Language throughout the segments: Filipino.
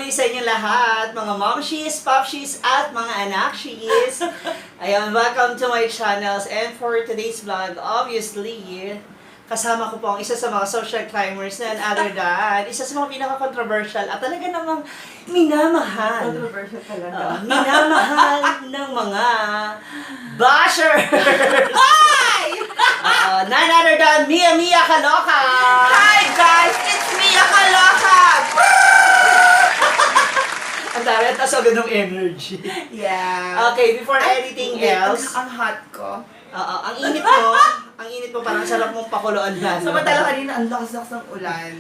muli sa inyo lahat, mga momshies, popshies, at mga anakshies. Ayan, welcome to my channels. And for today's vlog, obviously, kasama ko po ang isa sa mga social climbers na other than, isa sa mga pinaka-controversial at talaga namang minamahal. Controversial talaga. Minamahal ng mga bashers. Hi! None other than Mia Kaloka. Hi guys! It's Mia Kaloka! Ang dami, tas agad ng energy. Yeah. Okay, before anything else, Ang hot ko. ang init mo, parang sarap mong pakuluan na. Samantala kanina, ang lakas-lakas ng ulan.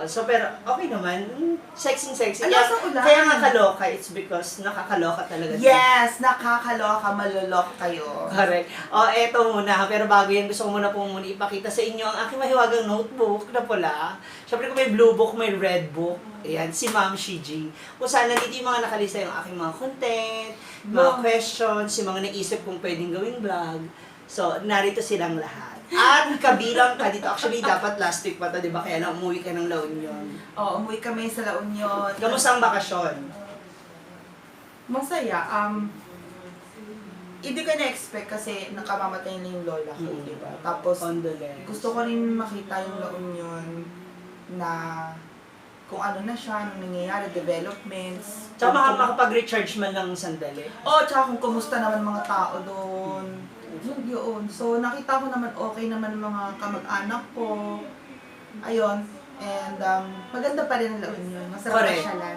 So pero okay naman, sexy. Ang lakas ng ulan. Kaya nga kaloka, it's because nakakaloka talaga. Yes! Nakakaloka, malulok kayo. Correct. Eto muna, pero bago yan, gusto ko muna ipakita sa inyo ang aking mahiwagang notebook na pula. Siyempre kung may blue book, may red book. Ayan, si Ma'am Shiji. Kung saan nandito yung mga nakalista yung aking mga content, mga questions, yung mga naisip kong pwedeng gawing vlog. So, narito silang lahat. At kabilang ka dito, actually dapat last week pa to, di ba? Kaya lang umuwi ka ng La Union. Oo, umuwi kami sa La Union. Kamusta ang bakasyon? Masaya. Hindi ko na-expect kasi nakamamatay na yung lola ko, di ba? Tapos, Condolence. gusto ko rin makita yung La Union na kung ano na siya, anong nangyayari, developments. Tsaka makapag-recharge man lang sandali. Tsaka kung kumusta naman mga tao doon. Yun. So, nakita ko naman okay naman mga kamag-anak ko. Ayun. And, maganda pa rin ang La Union. Masarap Correct. pasyalan.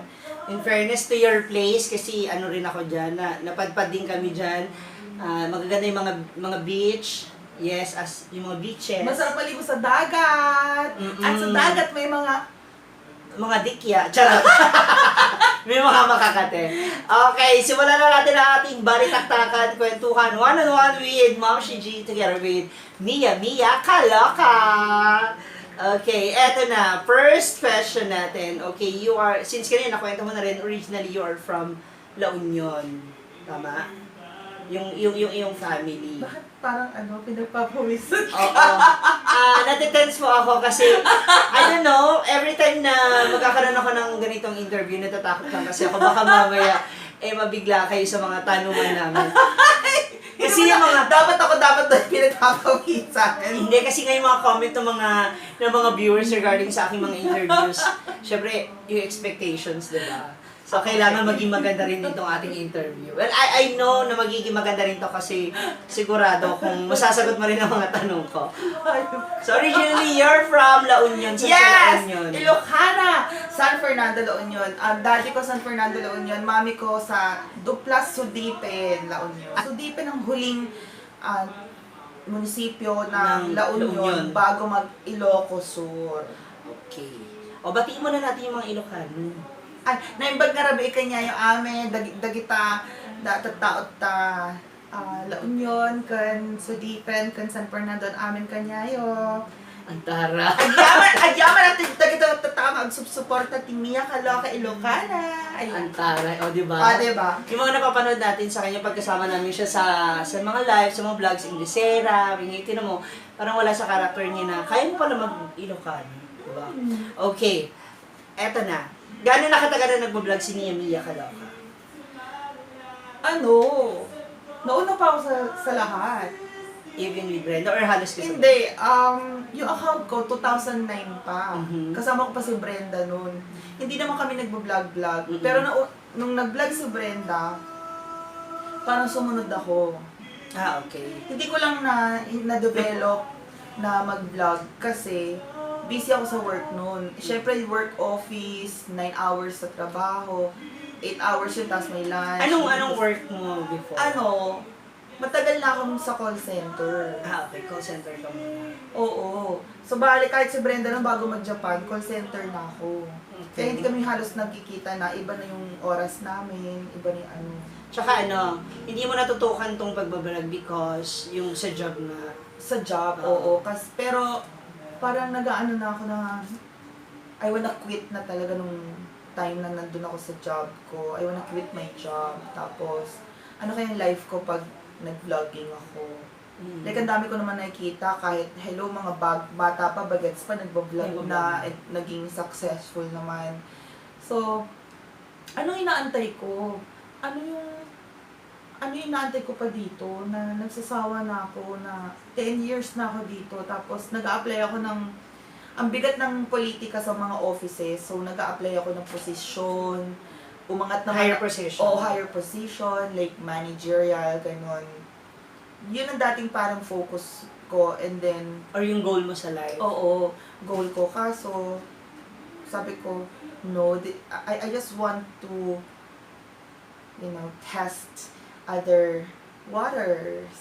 In fairness to your place, kasi ano rin ako dyan, napadpad din kami dyan. Magaganda yung mga beach. Yes, as yung mga beaches. Masarap maligo sa dagat. At sa dagat may mga dikya. Charot. May mga makakate. Okay, simulan na natin ang ating balitaktakan, kwentuhan, one-on-one with Ma'am Shiji together with Mia Kaloka. Okay, eto na. First question natin. Okay, since kanina nakwento mo na rin, originally you are from La Union. Tama? Yung family. Bakit parang pinagpapawisan ka? Oo. Natitense mo ako kasi, I don't know, every time na magkakaroon ako ng ganitong interview, natatakot lang kasi ako baka mamaya, mabigla kayo sa mga tanungan namin. Kasi yung mga, dapat pinagpapawisan. hindi kasi nga yung mga comment ng mga viewers regarding sa aking mga interviews, syempre, yung expectations, diba? So, kailangan maging maganda rin itong ating interview. Well, I know na magiging maganda rin to kasi sigurado kung masasagot mo rin ang mga tanong ko. So, originally, you're from La Union. Saan sa La Union? Ilocana! San Fernando, La Union. Daddy ko San Fernando, La Union. Mami ko sa Duplas, Sudipen, La Union. Sudipen ang huling munisipyo ng La Union bago mag-Ilocos Sur. Okay. O, batiin mo na natin yung mga Ilocano. Naimbag nga rabi kanya yung amin, dagita, taot ta, La Union, kan Sudipen, kan San Fernando, amin kanyayo. Ang tara. Agyaman natin, dagita tatama, suporta ti Mia Kaloka, Ilocana. Ang tara. O, diba? Diba? Yung mga napapanood natin sa kanya, pagkasama namin siya sa mga live, sa mga vlogs, Inglesera, tingnan mo, parang wala sa karakter niya na, kaya mo pala mag-Ilocano. Diba? Okay. Eto na. Gano'n nakatagal na nagbablog si Mia Kaloka? Nauna pa ako sa lahat. Even with Brenda or halos kasi? Hindi, yung account ko, 2009 pa. Mhm. Kasama ko pa si Brenda noon. Hindi naman kami nagbo-vlog-vlog. Pero nung nag-vlog si Brenda, parang sumunod ako. Okay. Hindi ko lang na-develop na mag-vlog kasi busy ako sa work noon. Siyempre, work office, 9 hours sa trabaho, 8 hours yun, tapos may lunch. Anong work mo before? Matagal na akong sa call center. Okay. Call center ka muna. Oo. So, bali, kahit si Brenda nung bago mag-Japan, call center na ako. Okay. Kaya hindi kami halos nagkikita na iba na yung oras namin, iba na yung Tsaka hindi mo natutukan tong pagbablog because yung sa job na... sa job, oo. Pero, parang nag-aano na ako na I wanna quit na talaga nung time na nandun ako sa job ko. I wanna quit my job. Tapos, ano kaya yung life ko pag nag-vlogging ako? Like, ang dami ko naman nakikita kahit, hello, mga bata pa, bagets pa, nagbablog na, naging successful naman. So, Anong inaantay ko? Ano yung inaantay ko pa dito na nagsasawa na ako na 10 years na ako dito tapos nag-a-apply ako ng ang bigat ng politika sa mga offices, so nag-a-apply ako ng posisyon, umangat na Higher position. higher position, like managerial, ganun. Yun ang dating parang focus ko, and then, Or yung goal mo sa life. oo, goal ko. Kaso, sabi ko, no, I just want to, test other waters.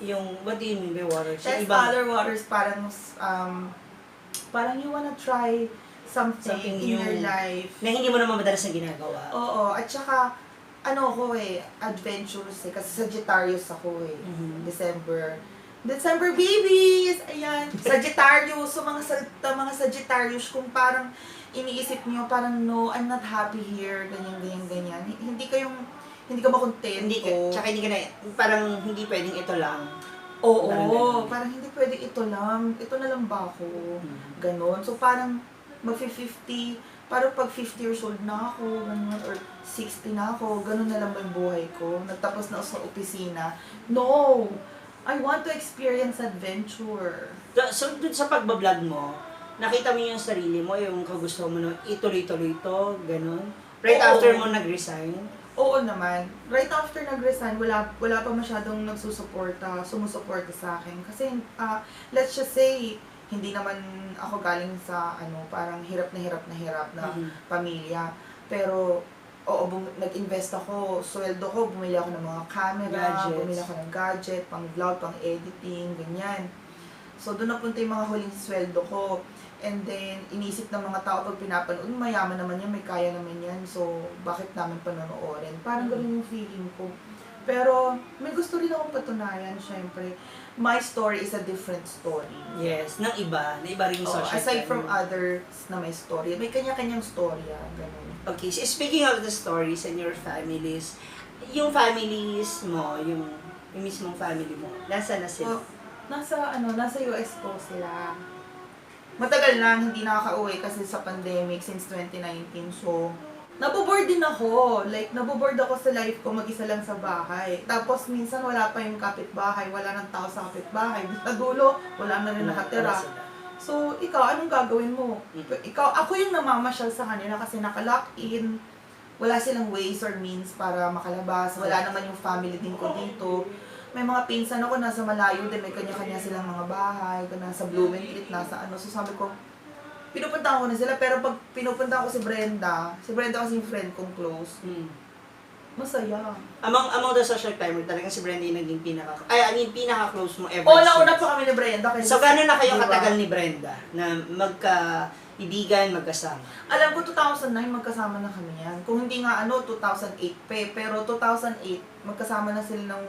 Yung, what do you mean by water? Sa Test ibang- other waters, parang you wanna try something Something in your new. life. na hindi mo naman madalas na ginagawa. Oo, at saka, adventurous kasi Sagittarius ako Mhm. December babies! Ayan. Sagittarius, so mga Sagittarius, kung parang iniisip niyo, parang no, I'm not happy here, ganyan. Hindi ka makontento. Tsaka hindi ka na, parang hindi pwedeng ito lang. Oo, Parang ganun. parang hindi pwede ito na lang ba ako? Mhm. Ganon. So parang mag-50, parang pag 50 years old na ako, ganun, or 60 na ako, ganun na lang ba yung buhay ko? Nagtapos na ako sa opisina. No! I want to experience adventure. So, dun sa pagbablog mo, nakita mo yung sarili mo, yung kagusto mo na ituloy-tuloy ito, ganun? Right Oo. after mo nag-resign? Oo naman. Right after nag-resign, wala pa masyadong sumusuporta sa akin. Kasi, let's just say, hindi naman ako galing sa, parang hirap na Mhm. pamilya. Pero, oo, nag-invest ako, sweldo ko, bumili ako ng mga camera, Gadgets. bumili ako ng gadget, pang vlog, pang editing, ganyan. So, doon napunta yung mga huling sweldo ko. And then, inisip ng mga tao pag pinapanood, mayaman naman yan, may kaya naman yan, so bakit namin panonoorin? Parang ganun yung feeling ko. Pero, may gusto rin akong patunayan, syempre. My story is a different story. Yes, ng iba. Na iba rin yung Oo, social aside media. from others na may story, may kanya-kanyang storya, ganun. Okay, so speaking of the stories and your families, yung families mo, yung mismong family mo, nasa na sila? So, nasa US po sila. Matagal na hindi nakaka-uwi kasi sa pandemic since 2019. So, naboboard din ako. Like, naboboard ako sa life ko mag-isa lang sa bahay. Tapos, minsan wala pa yung kapitbahay. Wala nang tao sa kapitbahay. Sa dulo, wala na rin nakatira. Wala sila. So, ikaw, anong gagawin mo? Ako yung namamasyal sa kanila kasi naka-lock in. Wala silang ways or means para makalabas. Wala naman yung family din ko dito. May mga pinsan ako nasa malayo din, may kanya-kanya silang mga bahay, nasa Blumentritt, nasa ano. So sabi ko, pinupunta ko na sila, pero pag pinupunta ko si Brenda kasi yung friend kong close, masaya. Among the social climber, talagang si Brenda yung naging pinaka-close mo ever Nauna since. pa kami ni Brenda. Kasi So, gano'n na kayo diba? katagal ni Brenda na magka-ibigan, magkasama? Alam ko, 2009, magkasama na kami yan. Kung hindi nga 2008 pa pero 2008, magkasama na sila ng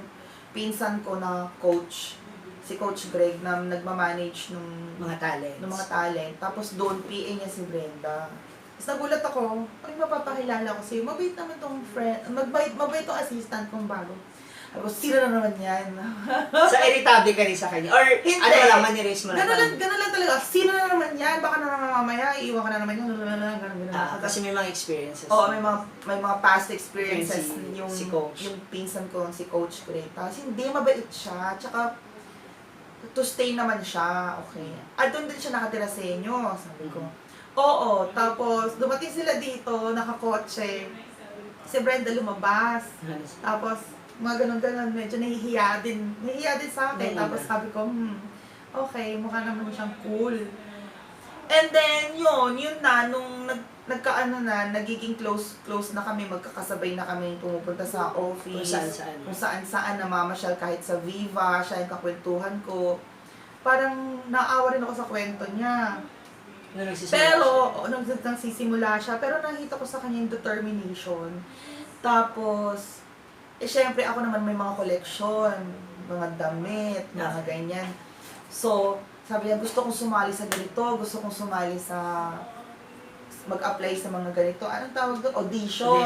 pinsan ko na coach, si Coach Greg, na nagmamanage ng Mga talents. talent. Tapos doon, PA niya si Brenda. Tapos nagulat ako, mapapakilala ko sa'yo, mabait naman tong friend, mabait tong assistant kong bago. Ako, sino na naman yan? So, irritable ka rin sa kanya? Or, Hindi. ano lang, manirace mo lang? Ganun lang talaga. Sino na naman yan? Baka na naman mamaya, iiwan ka na naman yan. Ganun. Kasi may mga experiences. Oo, may mga past experiences Si Coach. yung pinsan ko, si Coach Greg. Tapos hindi mabait siya. Tsaka, to stay naman siya. Okay. At doon din siya nakatira sa inyo. Sabi ko. Oo. Tapos, dumating sila dito, nakakotse. Si Brenda lumabas. Tapos, mga ganun-ganun, medyo nahihiya din sa akin. Ganun Tapos ba? sabi ko, okay, mukha naman siyang cool. And then, yun na, nung nagiging close na kami, magkakasabay na kami pumupunta sa office. Kung saan-saan, namamasyal kahit sa Viva, siya yung kakwentuhan ko. Parang naawa rin ako sa kwento niya. Pero, nung nagsisimula siya, pero nakita ko sa kanya yung determination. Tapos, syempre ako naman may mga koleksyon, mga damit, mga ganyan. So, sabi niya, gusto kong sumali sa ganito, gusto kong sumali sa mag-apply sa mga ganito. Anong tawag doon? Audition.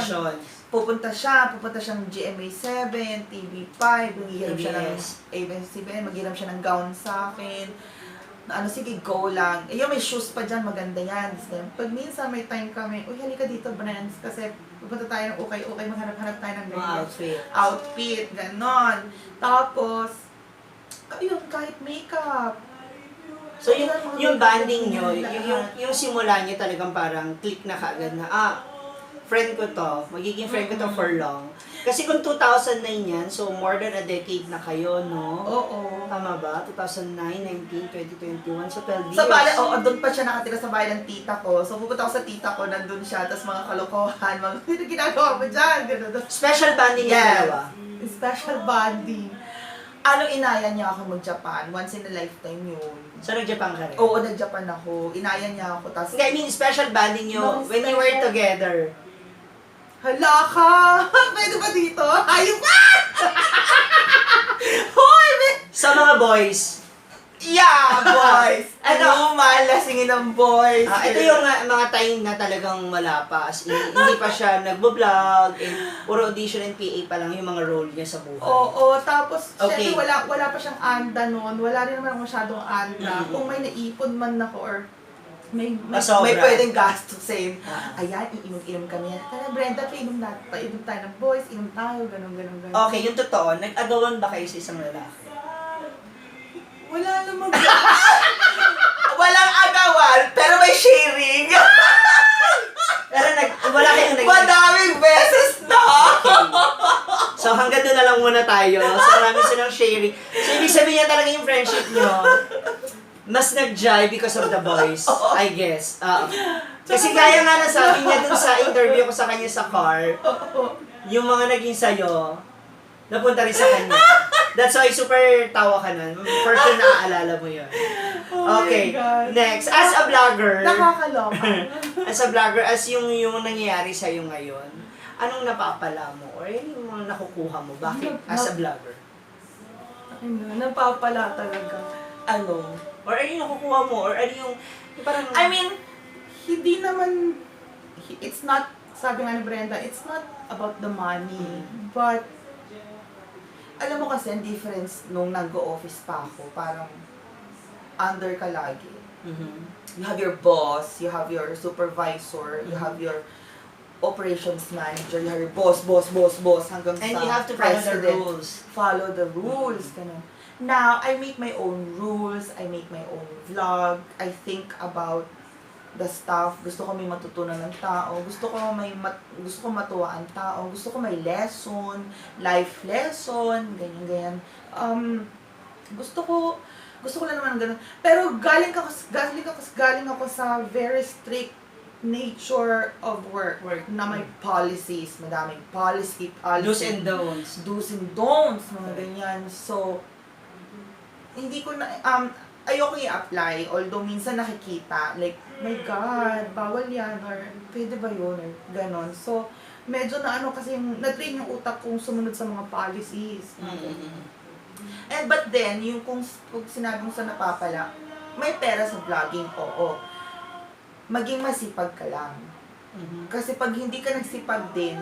Pupunta siyang GMA7, TV5, maghihiram siya ng ABS-CBN, maghihiram siya ng gown sa akin. na ano, sige, go lang. Eh, yung may shoes pa dyan, maganda yan. Pag minsan may time kami, uy, halika dito, Brands, kasi pupunta tayo ng ukay-ukay, maghanap-hanap tayo ng Mga ganyan. outfit. Outfit, ganon. Tapos, yun, kahit makeup. So yung banding nyo, yung simula nyo talagang parang click na kaagad na, friend ko to, magiging friend ko to for long. Kasi kung 2009 yan, so more than a decade na kayo, no? Oo. Tama ba? 2009, 19, 2021, so 12 years. Sa bahay, doon pa siya nakatira sa bahay ng tita ko. So, pupunta ako sa tita ko, nandun siya, tapos mga kalokohan, mga ginagawa mo dyan, gano'n. Special banding yung dalawa. Special bonding. Ano, inaya niya ako mag-Japan. Once in a lifetime yun. So nag-Japan ka rin? Oo, nag-Japan ako. Inaya niya ako, tapos... Hindi, I mean, special banding nyo No, when you were special. together. Hala ka! Pwede ba dito? Ayun ka! Hoy! Sa mga boys. Yeah, boys! Ano? Malasingin ng boys. Ito yung mga time na talagang wala pa. As in, hindi pa siya nagbo-vlog, and puro audition and PA pa lang yung mga role niya sa buhay. Oo, tapos Okay. syempre wala pa siyang anda noon. Wala rin naman ako masyadong anda. Kung may naipon man ako or may Sobra. pwedeng gastusin. Ah. Ayan, iinom-inom kami. Tara, Brenda, painom tayo ng boys, inom tayo, ganun. Okay, yung totoo, nag-agawan ba kayo sa isang lalaki? Wala namang walang agawan, pero may sharing. Pero wala kayong Madaming beses na. So hanggang doon na lang muna tayo. So marami silang sharing. So ibig sabihin niya talaga yung friendship nyo, mas nag-jive because of the boys, I guess. Kasi kaya nga nasabi niya dun sa interview ko sa kanya sa car, yung mga naging sayo, napunta rin sa kanya. That's why super tawa ka nun. For sure naaalala mo yun. Oh Okay, my God. next. As a vlogger, Nakakaloka. as yung nangyayari sa'yo ngayon, anong napapala mo? Or yung mga nakukuha mo? Bakit? As a vlogger? Napapala talaga. Ano? Or ano yung nakukuha mo? Or ano yung parang... I mean, hindi naman, it's not, sabi nga ni Brenda, it's not about the money. But, alam mo kasi, ang difference nung nag-o-office pa ako, parang under ka lagi. Mhm. You have your boss, you have your supervisor, you have your operations manager, you have your boss, hanggang And sa you have to follow the president. rules. Follow the rules, ganun. Now, I make my own rules, I make my own vlog, I think about the stuff, gusto ko may matutunan ng tao, gusto ko matuwa ang tao, gusto ko may lesson, life lesson, ganyan. Gusto ko lang naman ganun. Pero galing ako sa very strict nature of work na may policies, madaming policy. Do's and don'ts. Do's and don'ts, mga ganyan. So, hindi ko na, ayoko i-apply, although minsan nakikita, like, my God, bawal yan, or pwede ba yun, or ganon. So, medyo na kasi na-train yung utak kong sumunod sa mga policies. And but then, yung kung sinabi mo sa napapala, may pera sa vlogging, oo. Maging masipag ka lang. Kasi pag hindi ka nagsipag din,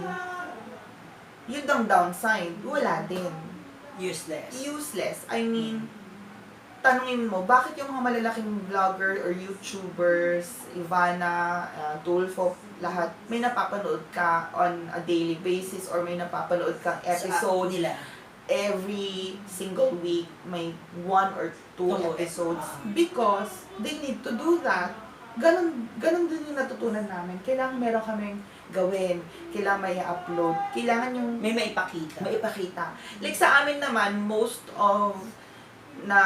yun ang downside, wala din. Useless. I mean, tanungin mo, bakit yung mga malalaking vlogger or YouTubers, Ivana, Tulfo, lahat, may napapanood ka on a daily basis or may napapanood kang episode nila. every single week, may 1 or 2 episodes because they need to do that. Ganon din yung natutunan namin. Kailangan meron kaming gawin. Kailangan may upload. Kailangan yung May maipakita. Like sa amin naman, most of na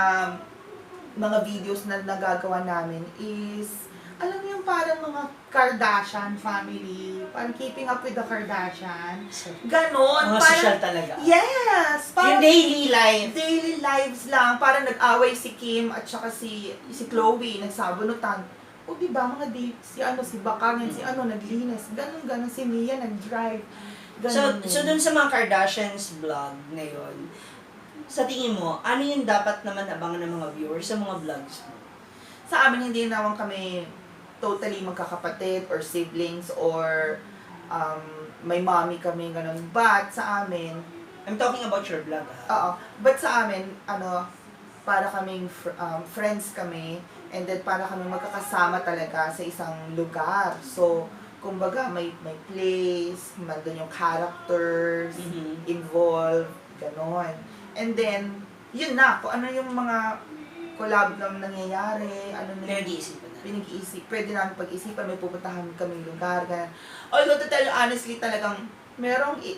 mga videos na nagagawa namin is, alam mo yung parang mga Kardashian family, parang keeping up with the Kardashian. Ganon. Mga parang, social talaga. Yes! Yung daily life. Daily lives lang. Parang nag-away si Kim at saka si Chloe, nagsabunutan. O diba, mga si Bakangin, si naglinis. Ganon, si Mia nag-drive. So dun sa mga Kardashians vlog ngayon, sa tingin mo, ano yung dapat naman abangan ng mga viewers sa mga vlogs mo? Sa amin, hindi naman kami totally magkakapatid or siblings or may mommy kami, ganun. But sa amin, I'm talking about your vlog, ha? oo, but sa amin, para kaming friends kami, and then para kami magkakasama talaga sa isang lugar. So, kumbaga may place, nandun yung characters involved, ganon. And then, yun na, kung ano yung mga collab na nangyayari, ano na yung pinag-iisip, pwede namin pag-isipan, may pupuntahan kaming lugar, ganyan. Although, to tell you honestly, talagang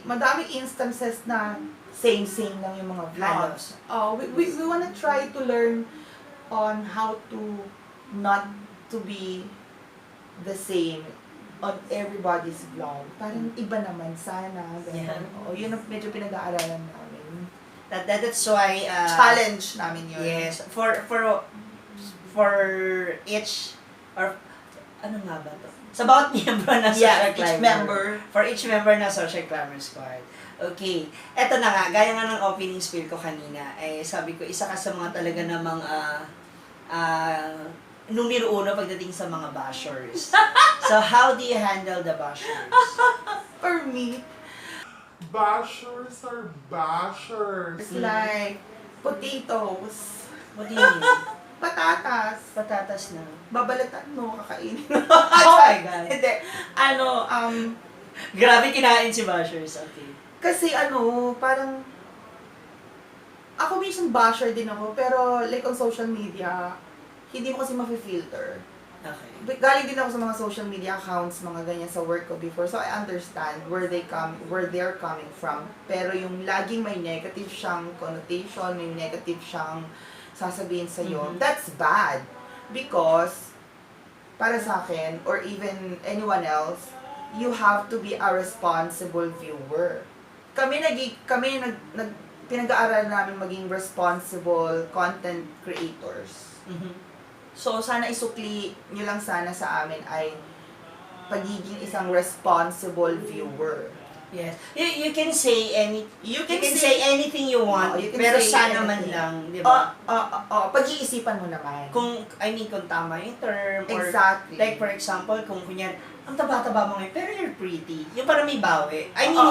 madaming instances na same lang yung mga vlogs. We wanna try to learn on how to not to be the same on everybody's vlog. Parang iba naman sana. Yeah. Yun ang medyo pinag-aaralan namin. That's why Challenge namin yun. yes, for each or ano nga ba to? Sa bawat miyembro na social Each climber. member. For each member na social climber squad. Okay. Eto na nga, gaya nga ng opening spiel ko kanina, sabi ko, isa ka sa mga talaga namang numero uno pagdating sa mga bashers. So, how do you handle the bashers? For me, Bashers are bashers. it's like potatoes, What do you mean? patatas, Patatas na. babalatan mo, kakainin. Oh my God. Hindi. Grabe kinain si bashers. Okay. Kasi parang, ako minsan basher din ako, pero like on social media, hindi mo kasi mafe-filter. Okay. Galing din ako sa mga social media accounts, mga ganyan sa work ko before, so I understand where they're coming from. Pero yung laging may negative siyang connotation, may negative siyang sasabihin sa'yo, that's bad. Because, para sa akin, or even anyone else, you have to be a responsible viewer. Kami pinag-aaral namin maging responsible content creators. So, sana isukli nyo lang sana sa amin ay pagiging isang responsible viewer. Yes. You can say You can say anything you want, you can pero say sana man anything. lang, di ba? Pag-iisipan mo naman. Kung tama yung term, or Exactly. like for example, kung kunyan, ang taba-taba mo ngayon, pero you're pretty. Yung parang may bawi. I mean,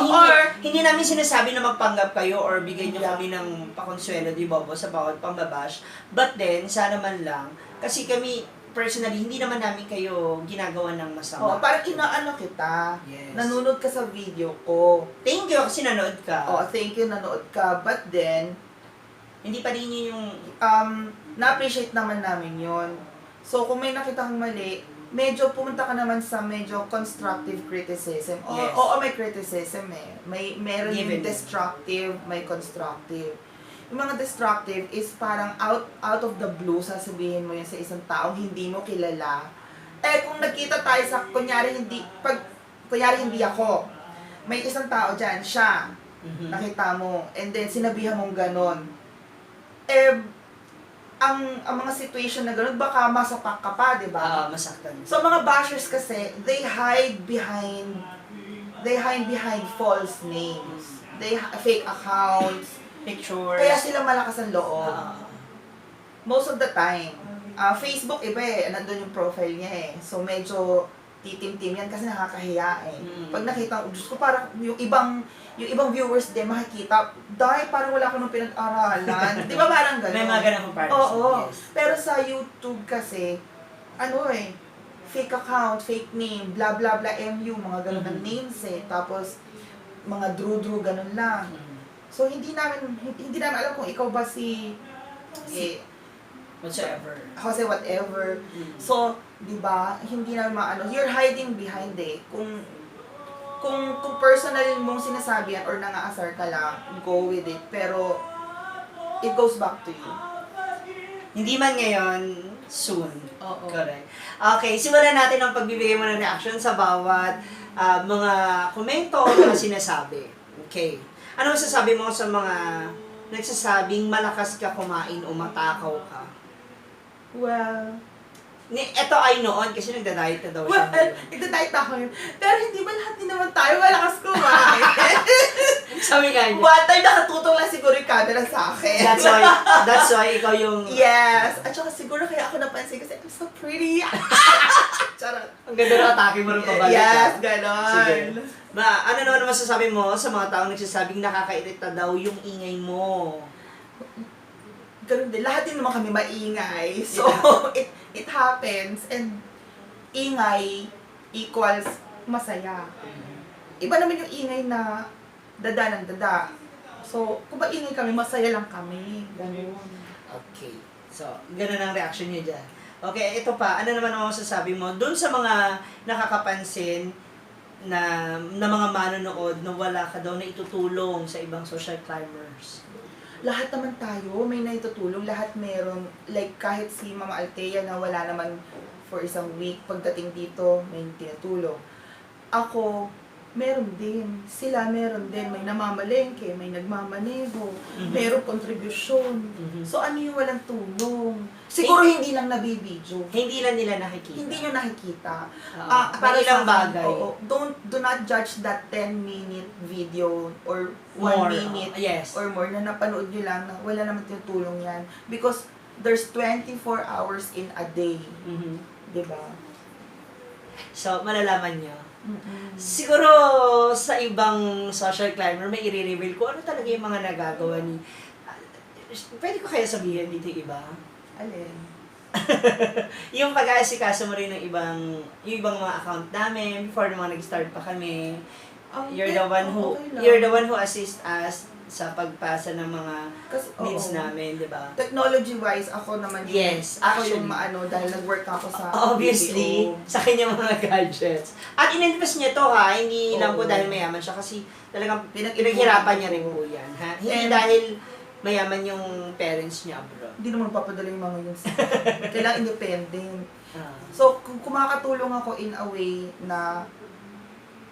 hindi namin sinasabi na magpanggap kayo or bigay nyo kami ng pakonsuelo, di ba, sa bawat pambabash. But then, sana man lang, kasi kami, personally, hindi naman namin kayo ginagawa ng masama. Parang inaano kita. Yes. Nanonood ka sa video ko. Thank you kasi nanood ka. Thank you, nanood ka. But then, Hindi pa rin yun yung... na-appreciate naman namin yon. So, kung may nakita kang mali, medyo pumunta ka naman sa medyo constructive criticism. Yes. Oo, may criticism eh. Meron Given. yung destructive, may constructive. Yung mga destructive is parang out of the blue, sasabihin mo yan sa isang taong hindi mo kilala. Kung nagkita tayo sa, kunyari hindi ako, may isang tao dyan, siya, nakita mo, and then sinabihan mong ganon. Ang mga situation na gano'n, baka masapak ka pa, di ba? Masaktan. So, mga bashers kasi, they hide behind false names. They fake accounts. Pictures. Kaya sila malakas ang loob. Most of the time. Facebook, iba eh. Nandun yung profile niya eh. So, medyo titim-tim yan kasi nakakahiya eh. Pag nakita, Diyos ko, parang yung ibang viewers din makikita, dahil parang wala ko nung pinag-aralan. Di ba parang gano'n? May mga ganang comparison. Oo. Yes. Pero sa YouTube kasi, fake account, fake name, blah blah blah, MU, mga ganun na names eh. Tapos, mga drew, ganun lang. So, hindi namin alam kung ikaw ba si Whatsoever. Jose whatever. So, di ba, hindi namin maano, you're hiding behind eh. Kung personal mong sinasabi yan or nangaasar ka lang, go with it. Pero, it goes back to you. Hindi man ngayon, soon. Oo. Correct. Okay, simulan natin ang pagbibigay mo ng reaction sa bawat mga komento o mga sinasabi. Okay. Ano masasabi mo sa mga nagsasabing malakas ka kumain o matakaw ka? Well, Ito ay noon kasi nagda-diet na daw siya. nagda-diet ako yun. Pero hindi ba lahat din naman tayo malakas kumain? Sabi nga niya. One time nakatutong lang siguro yung camera sa akin. That's why ikaw yung... Yes. At saka siguro kaya ako napansin kasi I'm so pretty. Charot. Ang ganda ng atake mo rin pabalik. Yes, Sige. ganon. Ano naman masasabi mo sa mga taong nagsasabing nakakairita daw yung ingay mo? ganun din. Lahat din naman kami maingay. So, it happens. And ingay equals masaya. Iba naman yung ingay na dada ng dada. So, kung maingay kami, masaya lang kami. Ganun. Okay. So, ganun ang reaction niyo dyan. Okay, ito pa. Ano naman ang masasabi mo dun sa mga nakakapansin na mga manonood na wala ka daw na itutulong sa ibang social climbers? Lahat naman tayo may naitutulong, lahat meron. Like kahit si Mama Althea na wala naman for isang week, pagdating dito may tinutulong. Ako, meron din. Sila meron din. May namamalengke, may nagmamaneho, meron kontribusyon. So ano yung walang tulong? Siguro hindi lang nabibidyo. Hindi lang nila nakikita. Hindi nyo nakikita. Para ilang bagay. Do not judge that 10-minute video or 1 More, minute yes. or more na napanood nyo lang na wala naman tinutulong yan. Because there's 24 hours in a day. Diba? So, malalaman nyo. Siguro sa ibang social climber, may i-reveal ko ano talaga yung mga nagagawa ni... Pwede ko kaya sabihin dito yung iba? Alin? Yung pag-aasikaso mo rin ng yung ibang mga account namin before naman nag-start pa kami. You're the one who assist us sa pagpasa ng mga needs namin, di ba? Technology-wise, ako naman Yes, ako actually. yung dahil nag-work ako sa Obviously, BPO. sa kanyang mga gadgets. At in-invest niya to ha, hindi lang po Oo. dahil mayaman siya kasi talagang Pinag-ipunan pinaghirapan niya ko. rin po yan. Ha? Hindi And- dahil mayaman yung parents niya abroad. Hindi naman papadala yung mga yun sa kailangan independent. Ah. So, kung kumakatulong ako in a way na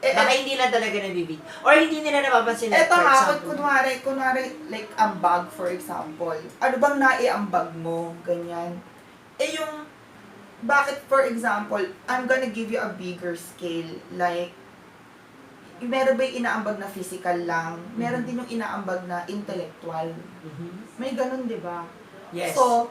Baka hindi lang talaga nabibig. Or hindi nila napapansin na, eto for nga, example. kunwari, like, ambag, for example. Ano bang naiambag mo? Ganyan. Yung, bakit, for example, I'm gonna give you a bigger scale. Like, meron ba yung inaambag na physical lang? Meron din yung inaambag na intellectual. May ganun, di ba? Yes. So,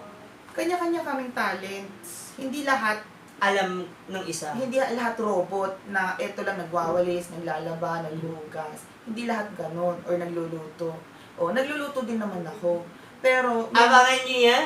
kanya-kanya kaming talents. Hindi lahat Alam ng isa. hindi lahat robot na eto lang nagwawalis, naglalaba, naghuhugas. Hindi lahat ganon or nagluluto. O, nagluluto din naman ako. Pero, Abangan niyo yan.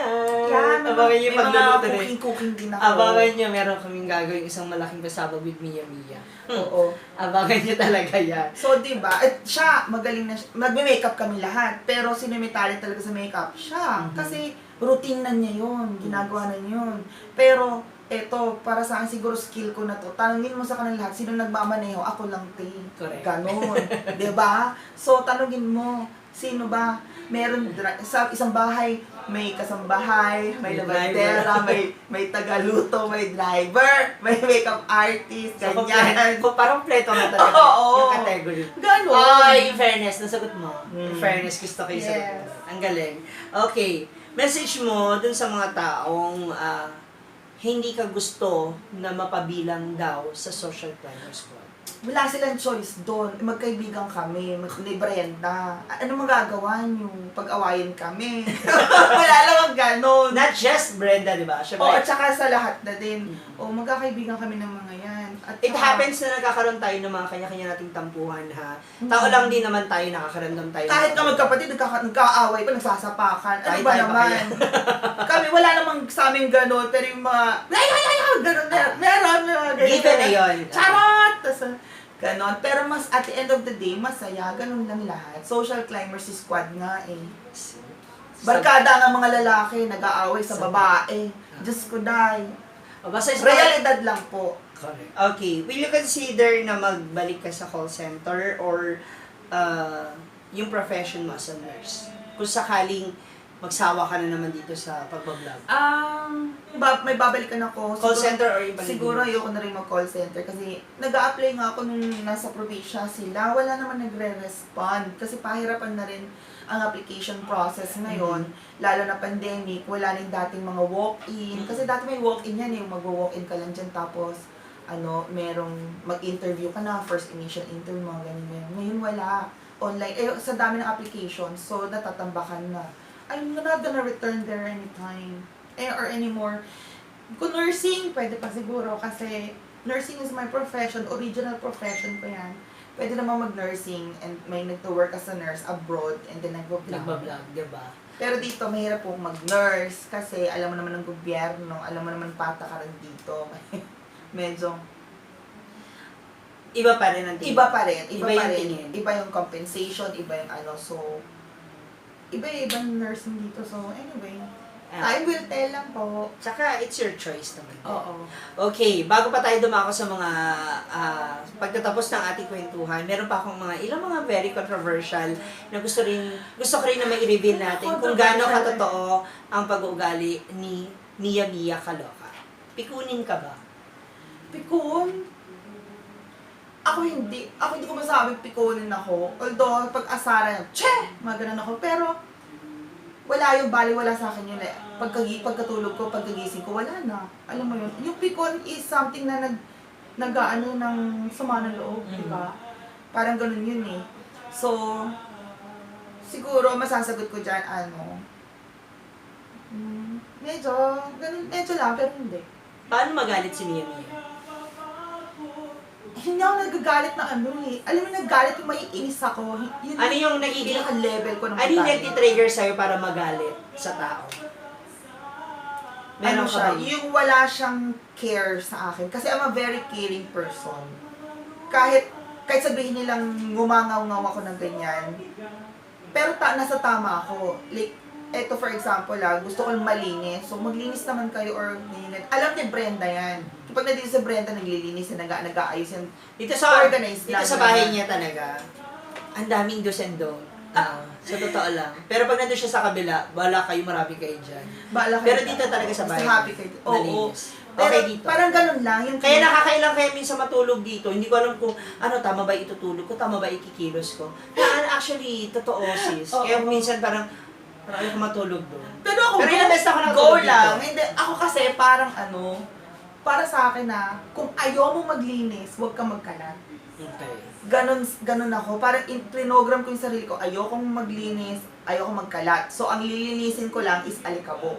Abangan niyo yung pagluluto may rin. mga cooking din ako. Abangan niyo, meron kaming gagawin isang malaking pasabog with Mia Mia. Oo. Abangan niyo talaga yan. So, di ba? At siya, magaling na siya. Magme-makeup kami lahat. Pero sino may talent talaga sa makeup? Siya. Kasi routine na niya yun. Ginagawa na niya yun. Pero, eto, para sa akin siguro skill ko na to. Tanungin mo sa kanila lahat, sino nagmamaneho? Ako lang, te. Correct. Ganon. Diba? So, tanungin mo, sino ba? Meron, sa isang bahay, may kasambahay, may May labandera, may tagaluto, may driver, may makeup artist, So, ganyan. parang pleto na talaga Oo. yung category. Ganon. Ay, in fairness, nasagot mo. In Mm. fairness, gusto ko yung sagot mo. Yes. Ang galing. Okay. Message mo dun sa mga taong hindi ka gusto na mapabilang daw sa social climber squad. Wala silang choice doon. Magkaibigan kami, ni Brenda. Ano magagawa niyo? Pag-awayin kami. Wala lang ganon. Not just Brenda, di ba? Siyempre, O, at saka sa lahat na din. O, magkakaibigan kami ng mga yan. At it saka- happens na nagkakaroon tayo ng mga kanya-kanya nating tampuhan, ha? Tao lang din naman tayo, nakakaramdam tayo. Kahit nga magkapatid, nagkakaaway pa, nagsasapakan. Ano Kahit ba tayo pa naman? Kami, wala namang sa amin ganon. Pero yung mga, ganon, meron. Given na yun. Charot! Tas, ganon. Pero mas, at the end of the day, masaya. Ganon lang lahat. Social climbers si squad nga eh. Barkada nga mga lalaki, nag-aaway sa babae. Diyos ko, day. Basta Realidad lang po. Correct. Okay. Will you consider na magbalik ka sa call center or yung profession mo as a nurse? Kung sakaling magsawa ka na naman dito sa pagbablog. May babalikan ako. Call center or yung Siguro ayoko na rin mag-call center kasi nag-a-apply nga ako nung nasa probinsya sila. Wala naman nagre-respond kasi pahirapan na rin ang application process ngayon. Lalo na pandemic, wala na yung dating mga walk-in. Kasi dati may walk-in yan, yung mag-walk-in ka lang dyan tapos merong mag-interview ka na, first initial interview, mga ganyan. Ngayon wala. Online, sa dami ng applications, so natatambakan na. I'm not gonna return there anytime. Or anymore. Kung nursing, pwede pa siguro kasi nursing is my profession, original profession ko yan. Pwede naman mag-nursing and may nag-work as a nurse abroad and then nag-vlog. Nagbablog, di ba? Pero dito, mahirap po mag-nurse kasi alam mo naman ng gobyerno, alam mo naman patakaran dito. Medyo Iba pa rin ang tingin. iba pa rin, iba, Iba pa yung rin. tingin. Iba yung compensation, iba yung ano, so iba-ibang nursing dito. So anyway, time will tell lang po. Tsaka, it's your choice naman. Oo. Okay, bago pa tayo dumako sa mga pagtatapos ng ating kwentuhan, meron pa akong ilang mga very controversial na gusto ko rin na mai-reveal natin kung gaano katotoo ang pag-uugali ni Mia Kaloka. Pikunin ka ba? Pikon? Ako hindi ko masabing pikunin ako. Although, pag-asaran, mga ganun ako. Pero, wala yung baliwala sa akin yun. Pagkatulog ko, pagkagising ko, wala na. Alam mo yun. Yung pikon is something na nag-ano ng sama ng loob, di ba? Parang ganun yun eh. So, siguro, masasagot ko dyan, medyo lang, pero hindi. Paano magalit si Mia? Hindi ako nagagalit na Alam mo, nagagalit yung maiinis ako. Yun Ano yung nagiging- pinaka-level ko ng Ano yung paggalit. nagtitrigger sa'yo para magalit sa tao? Meron Ano ka siya, bang- yung wala siyang care sa akin. Kasi I'm a very caring person. Kahit sabihin nilang ngumangaw-ngaw ako ng ganyan, pero nasa tama ako. Like, eto for example gusto ko malinis. So, maglinis naman kayo or ganyan. Alam ni Brenda yan. Kapag nandito sa Brenda, naglilinis yan, nag-aayos yan. Dito sa Organized dito lang sa naman. bahay niya talaga, ang daming do's and don't. Sa totoo lang. Pero pag nandun siya sa kabila, wala kayo, marami kayo dyan. Bahala kayo. Pero dito talaga sa bahay. Basta happy kayo. Oo. Malinis. Pero Okay dito. parang ganun lang. Yung Kaya nakakailang kaya minsan matulog dito. Hindi ko alam kung tama ba itutulog ko, tama ba ikikilos ko. Actually, totoo sis. Oo. Kaya minsan parang ayaw ko matulog doon. Pero ako, Pero yung best ako go natulog lang. dito. Hindi, ako kasi parang para sa akin kung ayaw mo maglinis, huwag kang magkalat. Okay. Ganon ako. Parang trinogram ko yung sarili ko, ayokong maglinis, ayokong magkalat. So, ang lilinisin ko lang is alikabok.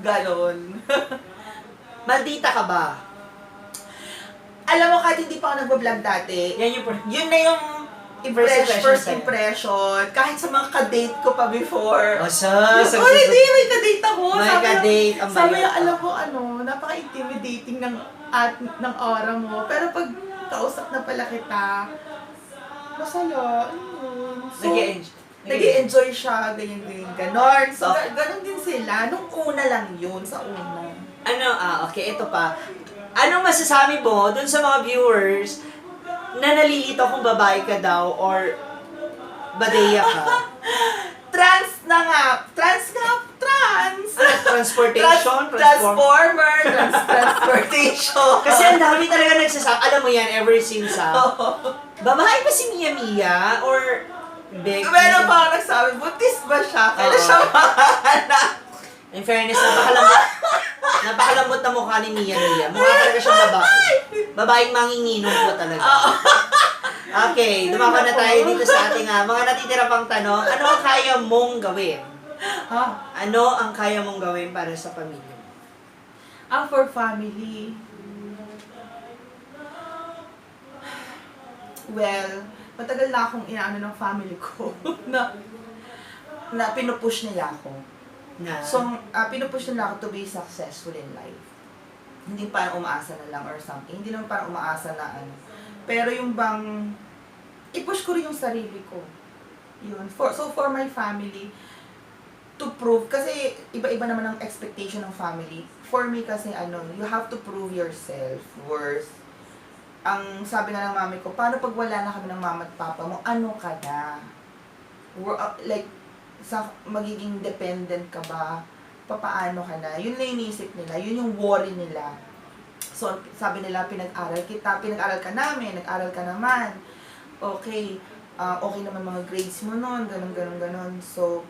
Ganon. Maldita ka ba? Alam mo, kahit hindi pa ako nagbablog dati, Yan yung yun na yung impression first sa'yo. impression. Kahit sa mga ka-date ko pa before. Sa Oh, hindi, may ka-date ako. May Sabi ka-date, ang Sabi bayot niya, ka. alam mo, napaka-intimidating ng aura mo. Pero pag kausap na pala kita, masaya. So, nag-i-enjoy siya, ganyan, ganon. So, Okay. ganon din sila. Nung una lang yun, sa una. Okay, ito pa. Anong masasabi mo dun sa mga viewers na nalilito kung babae ka daw or badeya ka? Trans! Transportation? Transformer! Transportation! Kasi ang dami talaga nagsasabi. Alam mo yan, ever since babae ba si Mia or Becky? Meron pa ako nagsabi, butis ba siya? Kailan siya makahanap? In fairness, napakalamot na mukha ni Mia. Mukha talaga siyang babae. Babaeng manginginom po talaga. Okay, dumako na tayo dito sa ating mga natitira pang tanong. Ano ang kaya mong gawin? Ano ang kaya mong gawin para sa pamilya mo? Ang for family. Well, matagal na akong inaano ng family ko na pinupush nila ako. So, pinupush nila ako to be successful in life. Hindi parang umaasa na lang or something. Hindi naman parang umaasa na Pero yung bang, i-push ko rin yung sarili ko. Yun. So, for my family, to prove, kasi iba-iba naman ang expectation ng family. For me kasi you have to prove yourself worth. Ang sabi nga ng mami ko, paano pag wala na kami ng mama at papa mo, ano ka na? Magiging dependent ka ba? Papaano ka na? Yun na iniisip nila, yun yung worry nila. So, sabi nila, pinag-aral ka namin, nag-aral ka naman. Okay, okay naman mga grades mo nun, ganon. So,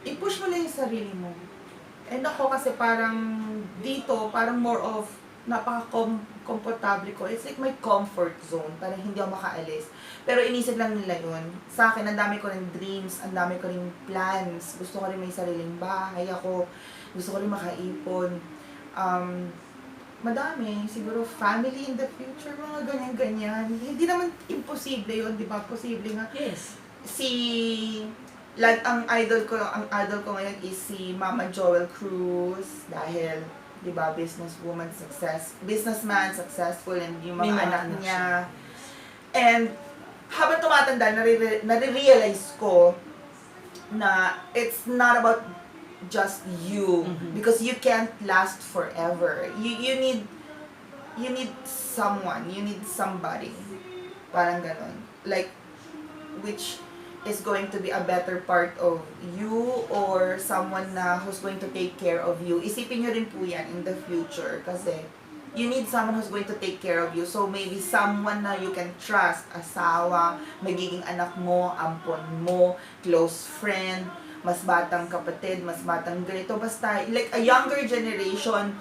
i-push mo lang yung sarili mo. And ako kasi parang dito, parang more of napaka-komportable ko. It's like my comfort zone. Parang hindi ako makaalis. Pero inisip lang nila yun. Sa akin, ang dami ko rin dreams, ang dami ko rin plans. Gusto ko rin may sariling bahay ako. Gusto ko rin makaipon. Madami. Siguro family in the future, mga ganyan-ganyan. Hindi naman imposible yun, di ba? Posible nga. Yes. Si Like, ang idol ko ngayon is si Mama Joel Cruz dahil, 'di ba, businessman, successful, and yung May mga mga anak anak niya. And habang tumatanda, nare-realize ko na it's not about just you, Mhm. because you can't last forever. You need someone, you need somebody. Parang ganon. Like, which is going to be a better part of you, or someone na who's going to take care of you. Isipin nyo rin po yan in the future kasi you need someone who's going to take care of you. So maybe someone na you can trust, asawa, magiging anak mo, ampon mo, close friend, mas batang kapatid, mas batang ganito, basta like a younger generation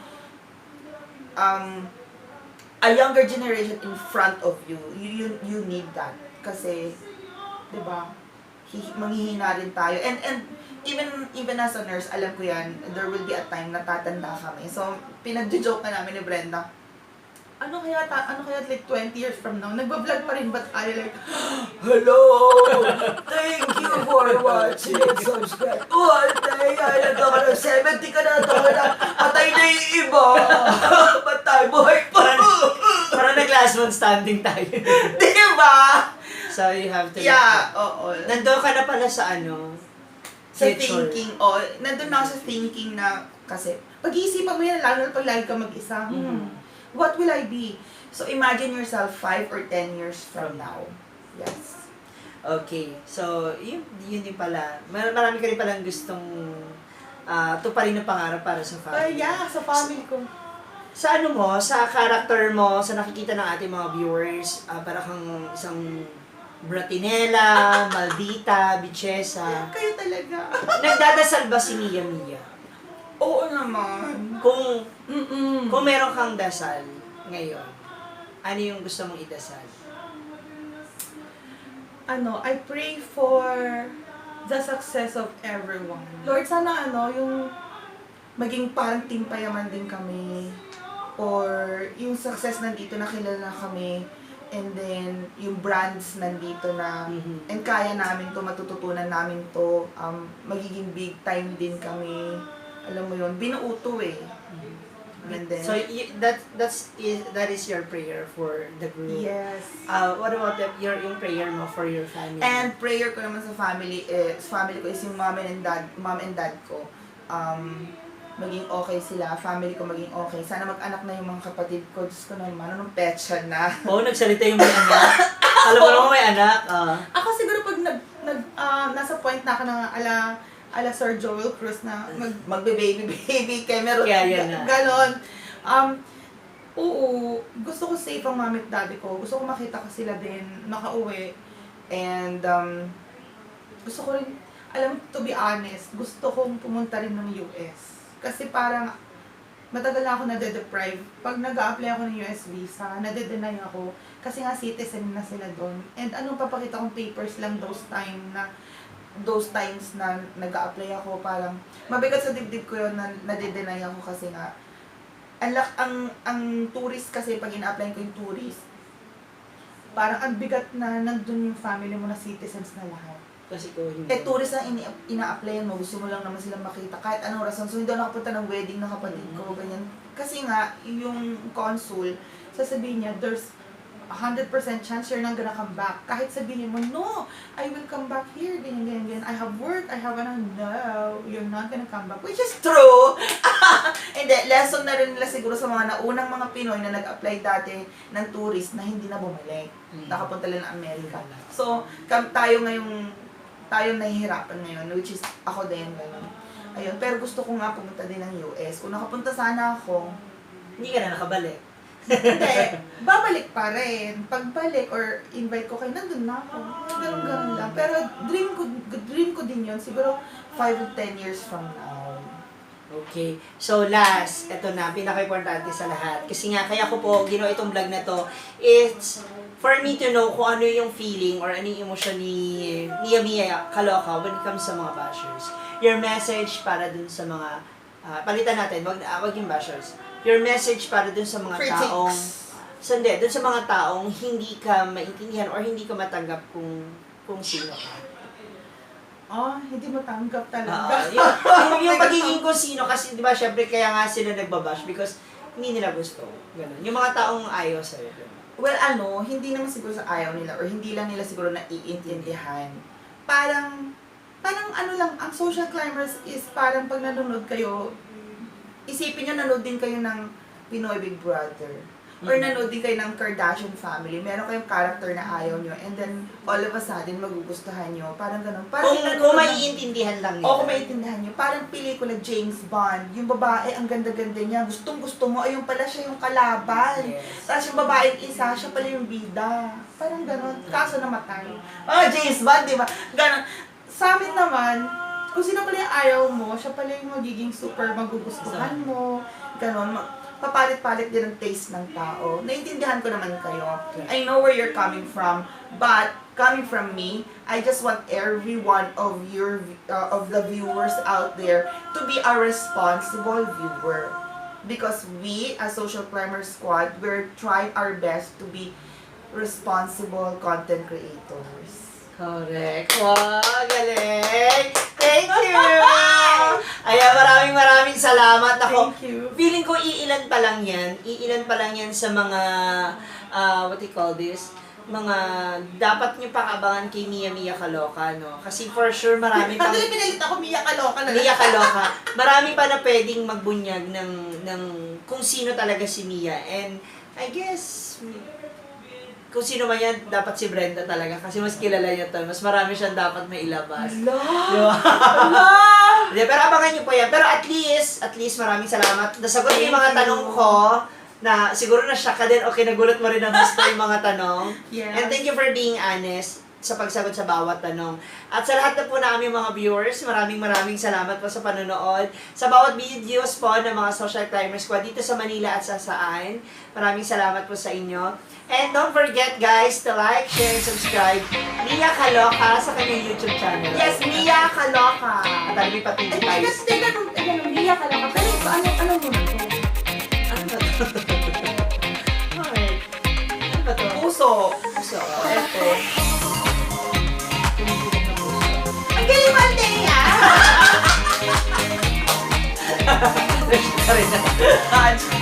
in front of you. You need that kasi 'di ba? Manghihina rin tayo. And even as a nurse, alam ko yan, there will be a time na tatanda kami. So, pinag-joke na namin ni Brenda, ano kaya like 20 years from now, nagbablog pa rin ba tayo like, hello! Thank you for watching. Subscribe. Nagkakaroon 70 ka na, patay na yung iba. Patay, buhay pa. Parang nag-last one standing tayo. Di ba? So, you have to... Yeah, oo. Nandun ka na pala sa ano? Sa Future. thinking, nandun na ako sa thinking na, kasi, pag-iisipan mo yan, lalo na pag lagi ka mag-isa, what will I be? So, imagine yourself 5 or 10 years from now. Yes. Okay. So, yun din pala. Marami ka rin palang gustong tuparin na pangarap para sa family. Yeah, sa family ko. Sa ano mo, sa character mo, sa nakikita ng ating mga viewers, para kang isang Bratinela, Maldita, Bichesa. Kayo talaga. Nagdadasal ba si Mia Mia? Oo naman. Kung Mm-mm. meron kang dasal ngayon, ano yung gusto mong idasal? I pray for the success of everyone. Lord, sana yung maging parang team payaman din kami, or yung success nandito na kilala kami, and then yung brands nandito na, and kaya namin to, matututunan namin to, magiging big time din kami. Alam mo yun, binuo to eh. And then, So that is your prayer for the group. yes. What about yung prayer mo for your family? And prayer ko naman sa family ko is yung mom and dad ko. Maging okay sila, family ko maging okay. Sana mag-anak na yung mga kapatid ko. Diyos ko naman, anong petsa na. Oo, nagsalita yung may anak. Alam mo naman may anak. Ako siguro pag nasa point na ako na ala Sir Joel Cruz na magbe-baby kay meron. Kaya yan na. Ganon. Oo, gusto ko safe ang mami at daddy ko. Gusto ko makita ko sila din, makauwi. And gusto ko rin, to be honest, gusto kong pumunta rin ng US. Kasi parang matagal na ako nade-deprive. Pag nag-a-apply ako ng US visa, nade-deny ako. Kasi nga citizen na sila doon. And anong papakita kong papers lang those times na nag-a-apply ako, parang mabigat sa dibdib ko yun na nade-deny ako kasi nga ang tourist kasi, pag ina-apply ko yung tourist, parang ang bigat na nandun yung family mo na citizens na lahat. Kasi ko hindi. Tourist ang ina-applyan mo, gusto mo lang naman silang makita, kahit anong rason. So, hindi ako nakapunta ng wedding ng kapatid ko, ganyan. Kasi nga, yung consul, sasabihin niya, there's 100% chance you're not gonna come back. Kahit sabihin mo, no, I will come back here, ganyan. I have work, no, you're not gonna come back. Which is true! Hindi, lesson na rin nila siguro sa mga naunang mga Pinoy na nag-apply dati ng tourist na hindi na bumalik. Nakapunta lang ng Amerika. So, tayo nahihirapan ngayon, which is ako din, gano'n. Ayun, pero gusto ko nga pumunta din ng US. Kung nakapunta sana ako, Hindi ka na nakabalik. hindi, babalik pa rin. Pagbalik or invite ko kayo, nandun na ako. Ganun lang. Pero dream ko din yun, siguro 5 to 10 years from now. Okay. So last, ito na, pinaka-importante sa lahat. Kasi nga, kaya ko po ginawa itong vlog na to, it's for me to know kung ano yung feeling or ano yung emotion ni Mia Kaloka when it comes sa mga bashers. Your message para dun sa mga, palitan natin, wag yung bashers. Your message para dun sa mga Critics. taong, dun sa mga taong hindi ka maintindihan or hindi ka matanggap kung sino ka. Hindi mo tanggap talaga. yung pagiging kung sino, kasi di ba, syempre kaya nga sila nagbabash because hindi nila gusto. Ganun. Yung mga taong ayaw sa'yo. Ganun. Well, hindi naman siguro sa ayaw nila or hindi lang nila siguro naiintindihan. Parang lang, ang social climbers is parang pag nanonood kayo, isipin nyo nanood din kayo ng Pinoy Big Brother. Or nanood din kayo ng Kardashian Family. Meron kayong character na ayaw nyo and then all of a sudden magugustuhan nyo. Parang ganun. Parang Kung maiintindihan lang nila. O kung maiintindihan nyo. Parang pelikula James Bond. Yung babae, ang ganda-ganda niya. Gustong-gusto mo. Ayun pala siya yung kalaban. Yes. Tapos yung babaeng isa, siya pala yung bida. Parang ganun. Kaso namatay. James Bond, di ba? Ganun. Sa amin naman, kung sino pala yung ayaw mo, siya pala yung magiging super magugustuhan mo. Ganun. Papalit-palit din ang taste ng tao. Naintindihan ko naman kayo. I know where you're coming from, but coming from me, I just want every one of of the viewers out there to be a responsible viewer. Because we, as Social Climber Squad, we're trying our best to be responsible content creators. Correct. Wow, galing. Thank you. Ayan, maraming salamat. Ako, Thank you. feeling ko iilan pa lang yan. Iilan pa lang yan sa mga, what do you call this? Mga dapat nyo pakabangan kay Mia Kaloka, no? Kasi for sure marami pang... Pag pinalit ako, Mia Kaloka na. Mia Kaloka. Marami pa na pwedeng magbunyag ng kung sino talaga si Mia. And I guess, kung sino man yan, dapat si Brenda talaga. Kasi mas kilala niya to. Mas marami siyang dapat mailabas. Di, pero abangan niyo po yan. Pero at least maraming salamat. Nasagot niyo yung mga tanong ko na siguro na-shock ka din o kinagulat mo rin ang gusto yung mga tanong. Yes. And thank you for being honest sa pagsagot sa bawat tanong. At sa lahat na po na aming mga viewers, maraming salamat po sa panonood. Sa bawat videos po ng mga Social Climber Squad dito sa Manila at sa Saan. Maraming salamat po sa inyo. And don't forget guys to like, share, and subscribe Mia Kaloka sa kanyang YouTube channel. Yes, Mia Kaloka. At alam mo pati Ay, guys. teka, Mia Kaloka. Pero ito, ano mo na to? Ano ba to? Alright. Ano ba to? Puso. Puso. Ito. Ang galing mo, Althea!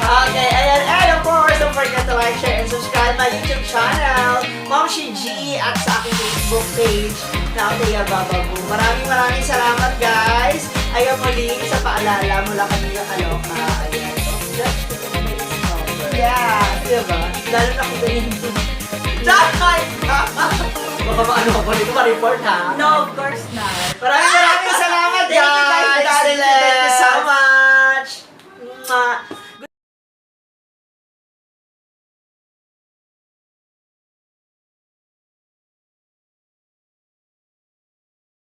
Okay, ayan. And of course, don't forget to like, share, and subscribe my YouTube channel, Mom Shi G, at sa aking Facebook page na Althea Bababu. Maraming salamat, guys. Ayaw muli sa paalala mula kami yung Kaloka. Ayan. Yeah. Diba? Lalo na kung ganyan. Jackpot! Baka maano ako dito, ma-report ha? No, of course not. Maraming salamat, Thank you, guys. guys. Thank you so much. Mwah.